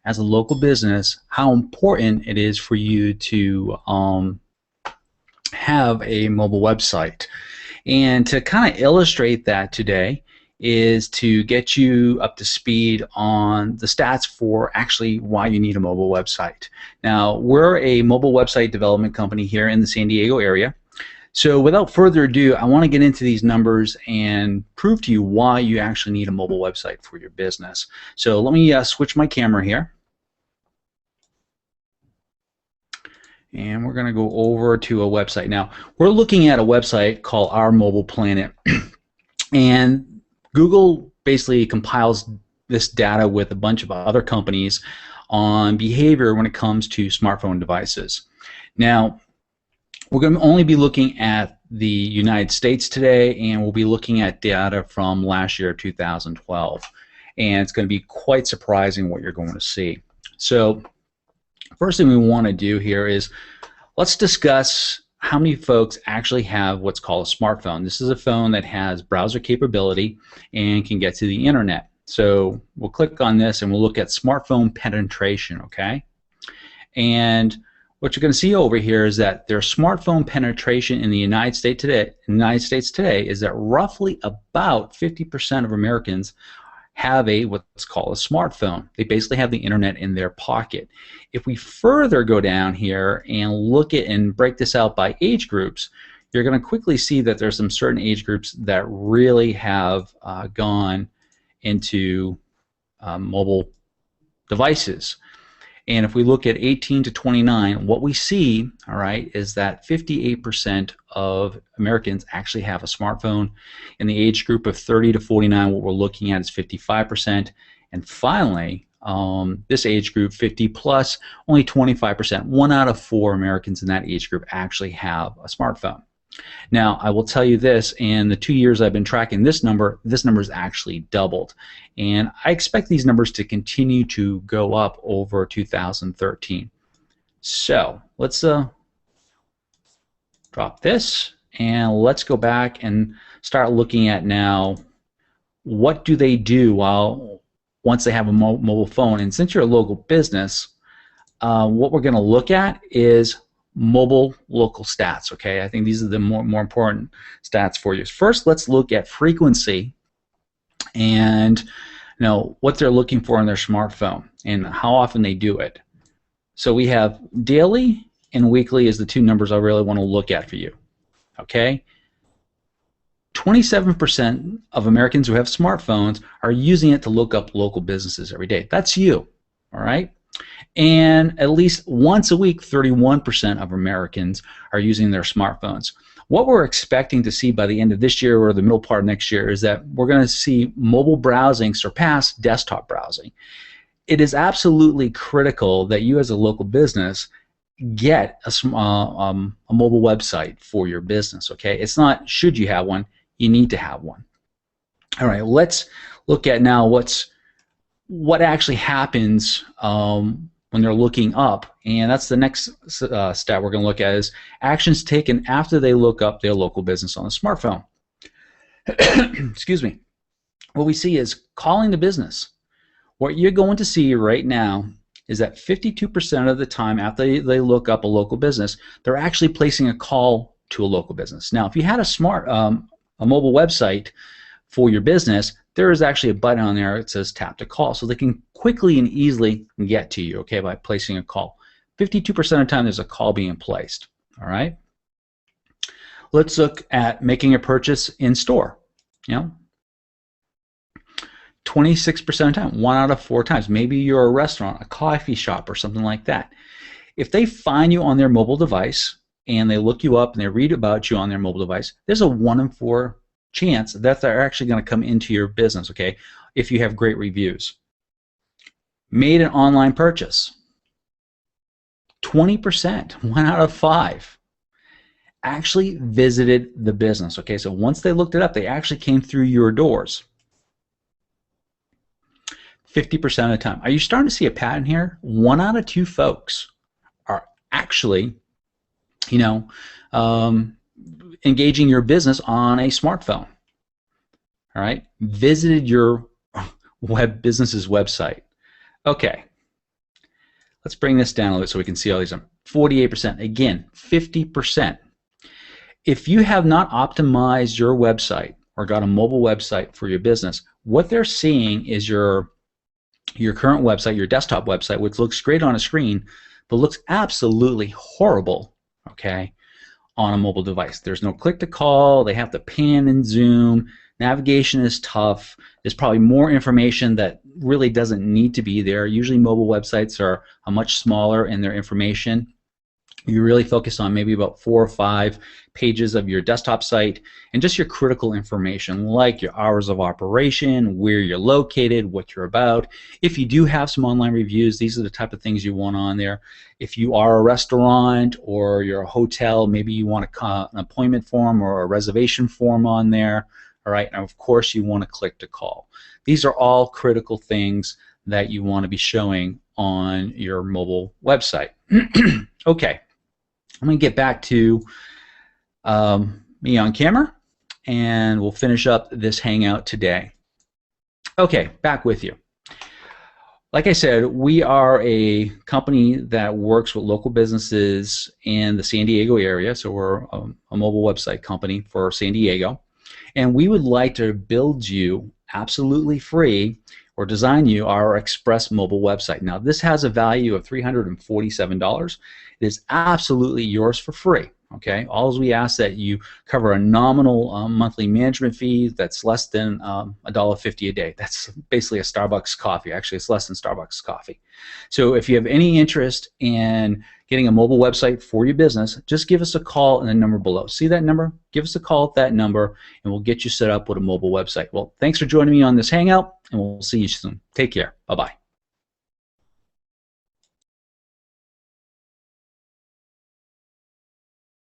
as a local business how important it is for you to have a mobile website. And to kind of illustrate that today is to get you up to speed on the stats for actually why you need a mobile website. Now, we're a mobile website development company here in the San Diego area. So without further ado, I want to get into these numbers and prove to you why you actually need a mobile website for your business. So let me switch my camera here. And we're going to go over to a website. Now, we're looking at a website called Our Mobile Planet. And Google basically compiles this data with a bunch of other companies on behavior when it comes to smartphone devices. Now, we're going to only be looking at the United States today, and we'll be looking at data from last year, 2012. And it's going to be quite surprising what you're going to see. So, first thing we want to do here is let's discuss how many folks actually have what's called a smartphone. This is a phone that has browser capability and can get to the internet. So we'll click on this and we'll look at smartphone penetration, okay? And what you're going to see over here is that their smartphone penetration in the United States today is that roughly about 50% of Americans have what's called a smartphone. They basically have the internet in their pocket. If we further go down here and look at and break this out by age groups, you're going to quickly see that there's some certain age groups that really have gone into mobile devices. And if we look at 18 to 29, what we see, all right, is that 58% of Americans actually have a smartphone. In the age group of 30 to 49, what we're looking at is 55%. And finally, this age group, 50 plus, only 25%. 1 out of 4 Americans in that age group actually have a smartphone. Now, I will tell you this, in the 2 years I've been tracking this number has actually doubled. And I expect these numbers to continue to go up over 2013. So, let's drop this, and let's go back and start looking at now, what do they do once they have a mobile phone? And since you're a local business, what we're going to look at is mobile local stats, okay? I think these are the more important stats for you. First, let's look at frequency and what they're looking for in their smartphone and how often they do it. So we have daily and weekly is the two numbers I really want to look at for you, okay? 27% of Americans who have smartphones are using it to look up local businesses every day. That's you, all right? And at least once a week, 31% of Americans are using their smartphones. What we're expecting to see by the end of this year or the middle part of next year is that we're going to see mobile browsing surpass desktop browsing. It is absolutely critical that you as a local business get a mobile website for your business, okay? It's not should you have one, you need to have one. All right, let's look at now what actually happens when they're looking up, and that's the next stat we're going to look at is actions taken after they look up their local business on a smartphone. Excuse me. What we see is calling the business. What you're going to see right now is that 52% of the time after they look up a local business, they're actually placing a call to a local business. Now, if you had a mobile website for your business, there is actually a button on there that says tap to call, so they can quickly and easily get to you, okay, by placing a call. 52% of the time there's a call being placed, all right? Let's look at making a purchase in store. 26% of the time, 1 out of 4 times. Maybe you're a restaurant, a coffee shop, or something like that. If they find you on their mobile device and they look you up and they read about you on their mobile device, there's a 1 in 4 chance that they're actually going to come into your business, okay, if you have great reviews. Made an online purchase. 20%, 1 out of 5, actually visited the business, okay? So once they looked it up, they actually came through your doors. 50% of the time. Are you starting to see a pattern here? 1 out of 2 folks are actually, engaging your business on a smartphone. All right, visited your business's website. Okay, Let's bring this down a little bit so we can see all these. 48%. Again, 50%. If you have not optimized your website or got a mobile website for your business, what they're seeing is your current website, your desktop website, which looks great on a screen, but looks absolutely horrible, okay, on a mobile device. There's no click to call. They have to pan and zoom. Navigation is tough. There's probably more information that really doesn't need to be there. Usually mobile websites are much smaller in their information. You really focus on maybe about 4 or 5 pages of your desktop site and just your critical information like your hours of operation, where you're located, what you're about. If you do have some online reviews, these are the type of things you want on there. If you are a restaurant or you're a hotel, maybe you want an appointment form or a reservation form on there. All right, and of course you want to click to call. These are all critical things that you want to be showing on your mobile website. Okay. I'm going to get back to me on camera, and we'll finish up this hangout today. Okay, back with you. Like I said, we are a company that works with local businesses in the San Diego area, so we're a mobile website company for San Diego, and we would like to build you absolutely free or design you our Express mobile website. Now this has a value of $347. It is absolutely yours for free. Okay, all we ask that you cover a nominal monthly management fee that's less than $1.50 a day. That's basically a Starbucks coffee. Actually, it's less than Starbucks coffee. So if you have any interest in getting a mobile website for your business, just give us a call in the number below. See that number? Give us a call at that number, and we'll get you set up with a mobile website. Well, thanks for joining me on this hangout, and we'll see you soon. Take care. Bye-bye.